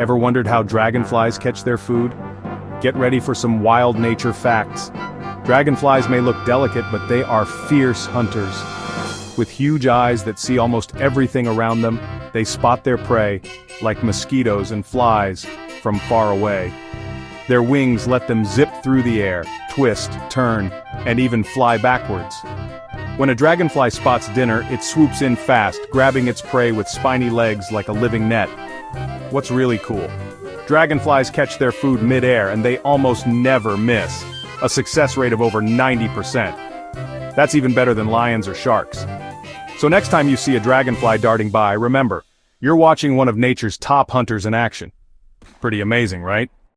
Ever wondered how dragonflies catch their food? Get ready for some wild nature facts. Dragonflies may look delicate, but they are fierce hunters. With huge eyes that see almost everything around them, they spot their prey, like mosquitoes and flies, from far away. Their wings let them zip through the air, twist, turn, and even fly backwards. When a dragonfly spots dinner, it swoops in fast, grabbing its prey with spiny legs like a living net. What's really cool? Dragonflies catch their food mid-air and they almost never miss, a success rate of over 90%. That's even better than lions or sharks. So next time you see a dragonfly darting by, remember, you're watching one of nature's top hunters in action. Pretty amazing, right?